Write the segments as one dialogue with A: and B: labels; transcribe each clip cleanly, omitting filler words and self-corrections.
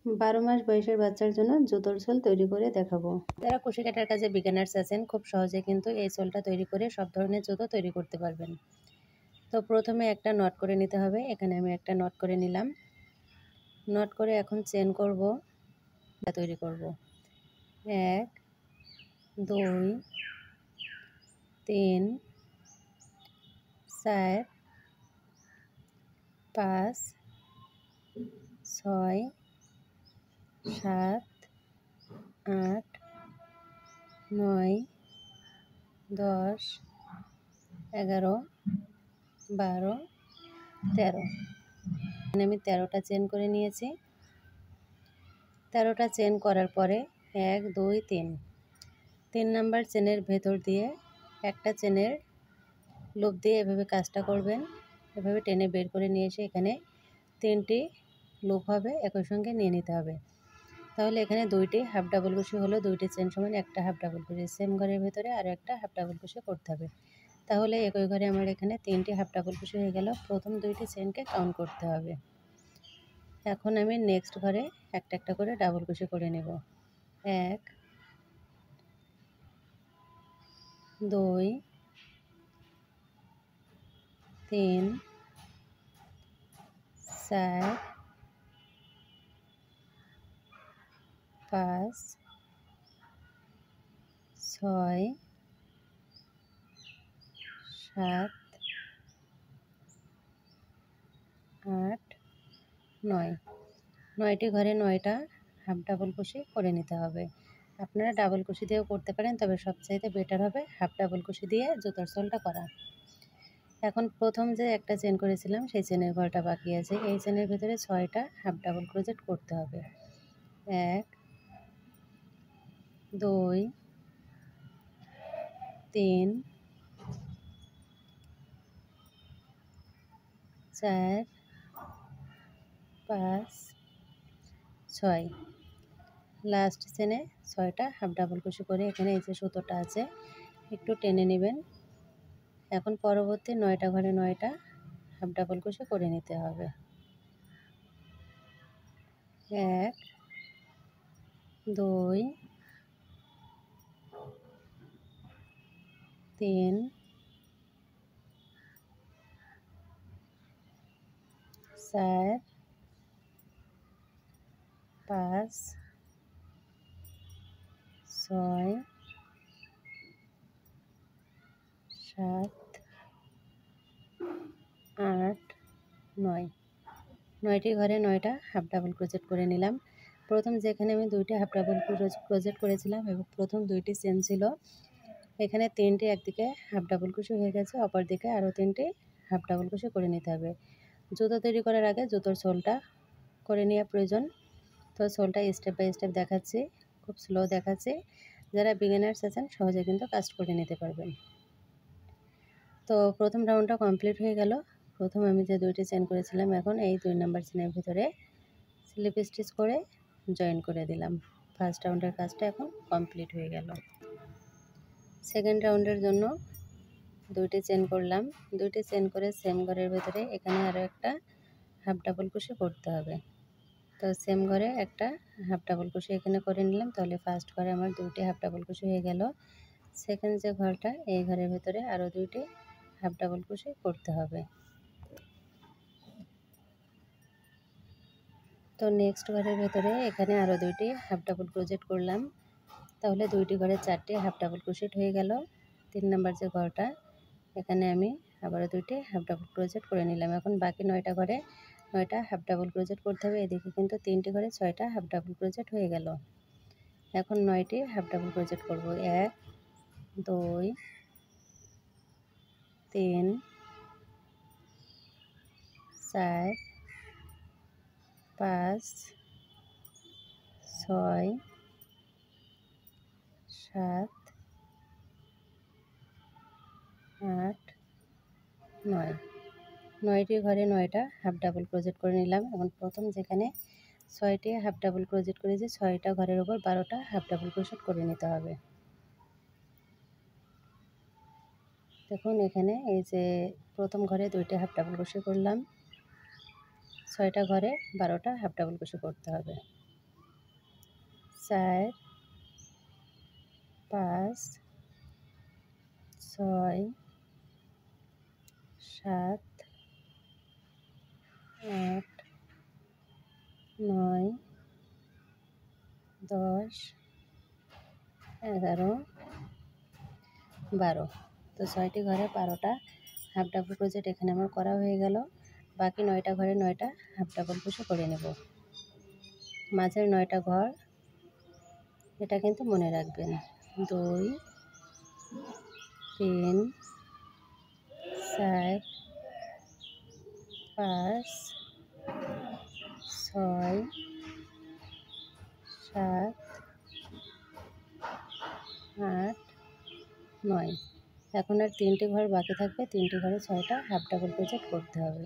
A: 12 মাস বয়সের বাচ্চার জন্য জুতোর সোল তৈরি করে দেখাবো। যারা কুশি কাটার কাজে বিগিনার্স আছেন খুব সহজে কিন্তু এই সোলটা তৈরি করে সব ধরনের জুতো তৈরি করতে পারবেন। তো প্রথমে একটা নট করে নিতে হবে। এখানে আমি একটা নট করে নিলাম। নট করে এখন চেন করব, তৈরি করব। 1 2 3 4 5 6 7 8 9 10 11 12 13। আমি 13টা চেন করে নিয়েছি। 13টা চেন করার পরে 1 2 3 নাম্বার চেনের ভেতর দিয়ে একটা চেনের লুপ দিয়ে এভাবে কাজটা করবেন। এভাবে টেনে বের করে নিয়ে এসে এখানে 3টি লুপ হবে একই সঙ্গে নিয়ে নিতে হবে। তাহলে এখানে 2টি হাফ ডাবল কুশি হলো। 2টি চেন সমান একটা হাফ ডাবল কুশি। সেম ঘরের ভেতরে আরও একটা হাফ ডাবল কুশি করতে হবে। তাহলে একই ঘরে আমার এখানে 3টি হাফ ডাবল কুশি হয়ে গেল। প্রথম 2টি চেনকে কাউন্ট করতে হবে। এখন আমি নেক্সট ঘরে একটা একটা করে ডাবল কুশি করে নেব। 1 2 3 4 5 6 7 8 9। 9টি ঘরে 9টা হাফ ডাবল কুশি করে নিতে হবে। আপনারা ডাবল কুশি দিয়েও করতে পারেন, তবে সবচাইতে বেটার হবে হাফ ডাবল কুশি দিয়ে জুতোর সোলটা করা। এখন প্রথম যে একটা চেন করেছিলাম সেই চেনের ঘরটা বাকি আছে। এই চেনের ভিতরে 6টা হাফ ডাবল ক্রোজেট করতে হবে। 1 2 3 4 5 6। লাস্ট চেনে 6টা হাফ ডাবল কুশি করে এখানে এই যে সুতোটা আছে একটু টেনে নেবেন। এখন পরবর্তী 9টা ঘরে 9টা হাফ ডাবল কুশি করে নিতে হবে। 1 2 3 4 5 6 7 8 9। 9টি ঘরে 9টা হাফ ডাবল ক্রোজেট করে নিলাম। প্রথম যেখানে আমি 2টি হাফ ডাবল ক্রোজেট করেছিলাম এবং প্রথম 2টি চেন ছিল, এখানে 3টি একদিকে হাফ ডাবল কুশি হয়ে গেছে, অপর দিকে আরও 3টি হাফ ডাবল কুশি করে নিতে হবে। জুতো তৈরি করার আগে জুতোর সোলটা করে নেওয়া প্রয়োজন। তো সোলটা স্টেপ বাই স্টেপ দেখাচ্ছি, খুব স্লো দেখাচ্ছি। যারা বিগিনার্স আছেন সহজে কিন্তু কাজ করে নিতে পারবেন। তো প্রথম রাউন্ডটা কমপ্লিট হয়ে গেল। প্রথম আমি যে 2টি চেন করেছিলাম এখন এই 2 নাম্বার চেনের ভিতরে স্লিপ স্টিচ করে জয়েন করে দিলাম। ফার্স্ট রাউন্ডের কাজটা এখন কমপ্লিট হয়ে গেল। সেকেন্ড রাউন্ডের জন্য 2টি চেন করলাম। 2টি চেন করে সেম ঘরের ভিতরে এখানে আরও একটা হাফ ডাবল কুশি করতে হবে। তো সেম ঘরে একটা হাফ ডাবল কুশি এখানে করে নিলাম। তাহলে ফার্স্ট ঘরে আমার 2টি হাফ ডাবল কুশি হয়ে গেল। সেকেন্ড যে ঘরটা এই ঘরের ভিতরে আরও 2টি হাফ ডাবল কুশি করতে হবে। তো নেক্সট ঘরের ভেতরে এখানে আরও 2টি হাফ ডাবল ক্রোজেট করলাম। তাহলে 2টি ঘরে 4টি হাফ ডাবল ক্রোশেট হয়ে গেল। 3 নাম্বার যে ঘরটা এখানে আমি আবারও 2টি হাফ ডাবল ক্রোজেট করে নিলাম। এখন বাকি 9টা ঘরে 9টা হাফ ডাবল ক্রোজেট করতে হবে। এদিকে কিন্তু 3টি ঘরে 6টা হাফ ডাবল ক্রোজেট হয়ে গেল। এখন 9টি হাফ ডাবল ক্রোজেট করব। 1 2 3 4 5 6 7 8 9। 9টি ঘরে 9টা হাফ ডাবল ক্রোজেট করে নিলাম। এখন প্রথম যেখানে 6টি হাফ ডাবল ক্রোজেট করেছি 6টা ঘরের উপর 12টা হাফ ডাবল ক্রোশেট করে নিতে হবে। দেখুন এখানে এই যে প্রথম ঘরে 2টি হাফ ডাবল ক্রোশেট করলাম, 6টা ঘরে 12টা হাফ ডাবল ক্রোশেট করতে হবে। 4 5 6 7 8 9 10 11 12। তো 6টি ঘরে 12টা হাফ ডাবল ক্রোচেট এখানে আমার করা হয়ে গেল। বাকি 9টা ঘরে 9টা হাফ ডাবল ক্রোচেট করে নেব। মাঝের 9টা ঘর এটা কিন্তু মনে রাখবেন, 2 3 4 5 6 7 8 9। এখন আর 3টে ঘর বাকি থাকবে, 3টে ঘরে 6টা হাফ ডাবল ক্রোচেট করতে হবে।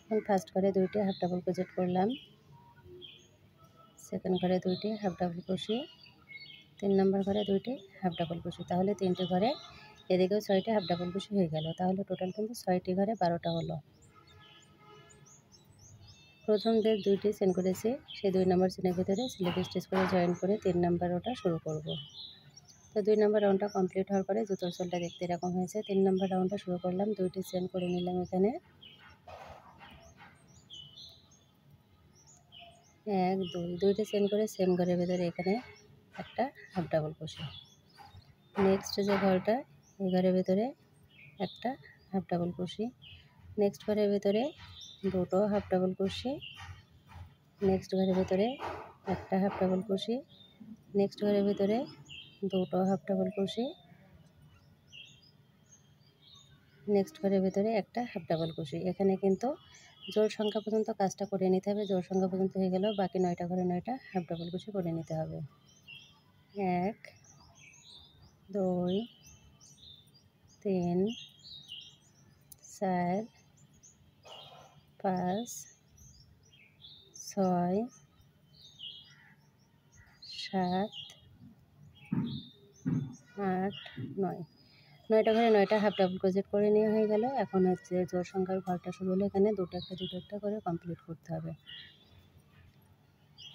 A: এখন ফার্স্ট ঘরে 2টি হাফ ডাবল ক্রোচেট করলাম, সেকেন্ড ঘরে 2টি হাফ ডাবল ক্রোশে, 3 নম্বর ঘরে 2টি হাফ ডাবল ক্রোশে। তাহলে 3টে ঘরে এদিকেও 6টি হাফ ডাবল ক্রোশে হয়ে গেল। তাহলে টোটাল কিন্তু 6টি ঘরে 12টা হলো। প্রথম যে 2টি চেন করেছি সেই 2 নম্বর চেনের ভিতরে স্লিপ স্টিচ করে জয়েন করে 3 নম্বর ওটা শুরু করব। তো 2 নম্বর রাউন্ডটা কমপ্লিট হওয়ার পরে জুতোর সোলটা দেখতে এরকম হয়েছে। 3 নম্বর রাউন্ডটা শুরু করলাম, 2টি চেন করে নিলাম এখানে, 1 2, 2টি চেন করে সেম ঘরের ভিতরে এখানে একটা হাফ ডাবল ক্রোশে। নেক্সট যে ঘরটা এই ঘরের ভিতরে একটা হাফ ডাবল ক্রোশে, নেক্সট ঘরের ভিতরে 2টো হাফ ডাবল ক্রোশে, নেক্সট ঘরের ভিতরে একটা হাফ ডাবল ক্রোশে, নেক্সট ঘরের ভিতরে 2টো হাফ ডাবল ক্রোশে, নেক্সট ঘরের ভিতরে একটা হাফ ডাবল ক্রোশে। এখানে কিন্তু জোড় সংখ্যা পর্যন্ত কাজটা করে নিতে হবে। জোড় সংখ্যা পর্যন্ত হয়ে গেল, বাকি 9টা ঘরে 9টা হাফ ডাবল ক্রোশে করে নিতে হবে। 1 2 3 4 5 6 7 8 9। 9টা ঘরে 9টা হাফ ডাবল ক্রোচেট করে নেওয়া হয়ে গেল। এখন হচ্ছে জোড় সংখ্যার ঘরটা শুরু হলো, এখানে দুটো একটা করে কমপ্লিট করতে হবে।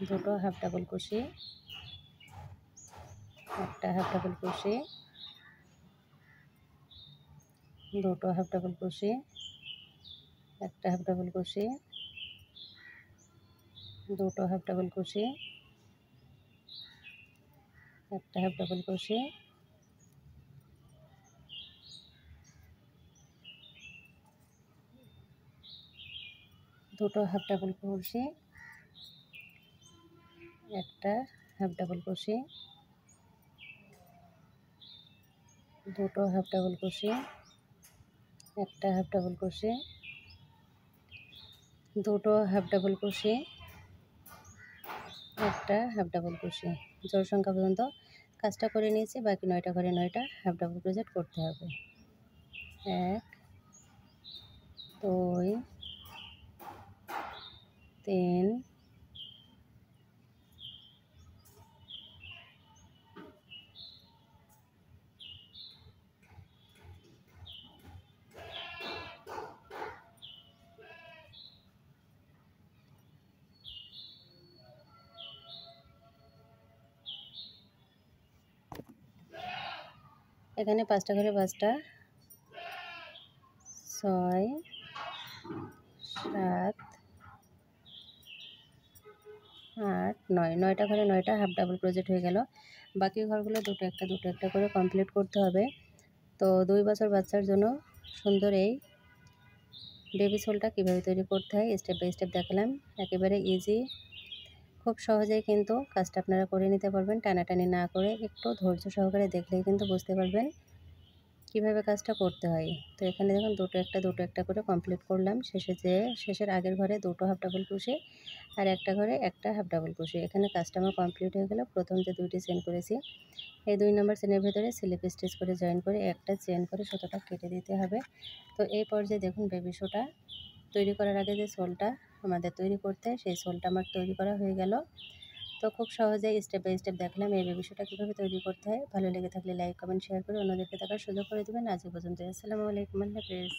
A: 2টো হাফ ডাবল ক্রোশে, একটা হাফ ডাবল ক্রোশে, 2টো হাফ ডাবল ক্রোশে, একটা হাফ ডাবল ক্রোশে, 2টো হাফ ডাবল ক্রোশে, একটা হাফ ডাবল ক্রোশে, 2টো হাফ ডাবল ক্রোশে, একটা হাফ ডাবল ক্রোশে, 2টো হাফ ডাবল ক্রোশে, একটা হাফ ডাবল ক্রোশে, 2টো হাফ ডাবল ক্রোশে, একটা হাফ ডাবল ক্রোশে। জোড় সংখ্যা পর্যন্ত কাজটা করে নিয়েছি, বাকি 9টা ঘরে 9টা হাফ ডাবল ক্রোচেট করতে হবে। 1 2 3 এখানে 5টা ঘরে 5টা, 6 7 8 9। 9টা ঘরে 9টা হাফ ডাবল ক্রোচেট হয়ে গেল। বাকি ঘরগুলো দুটো একটা করে কমপ্লিট করতে হবে। তো 2 বছর বাচ্চার জন্য সুন্দর এই বেবি সোলটা কীভাবে তৈরি করতে হয় স্টেপ বাই স্টেপ দেখালাম। একেবারে ইজি, খুব সহজেই কিন্তু কাজটা আপনারা করে নিতে পারবেন। টানাটানি না করে একটু ধৈর্য সহকারে দেখলেই কিন্তু বুঝতে পারবেন কীভাবে কাজটা করতে হয়। তো এখানে দেখুন দুটো একটা করে কমপ্লিট করলাম। শেষের আগের ঘরে 2টো হাফ ডাবল ক্রোশে আর একটা ঘরে একটা হাফ ডাবল ক্রোশে। এখানে কাজটা আমার কমপ্লিট হয়ে গেল। প্রথম যে 2টি চেন করেছি এই 2 নম্বর চেনের ভেতরে স্লিপ স্টিচ করে জয়েন করে একটা চেন করে সুতোটা কেটে দিতে হবে। তো এই পর্যায়ে দেখুন বেবি শোটা তৈরি করার আগে যে সোলটা আমাদের তৈরি করতে হয় সেই সোলটা আমার তৈরি করা হয়ে গেল। তো খুব সহজেই স্টেপ বাই স্টেপ দেখলাম এই বেবি শোটা কীভাবে তৈরি করতে হয়। ভালো লেগে থাকলে লাইক কমেন্ট শেয়ার করে অন্যদেরকে দেখার সুযোগ করে দেবেন। আজ এ পর্যন্ত। আসসালামু আলাইকুম, আল্লাহ হাফেজ।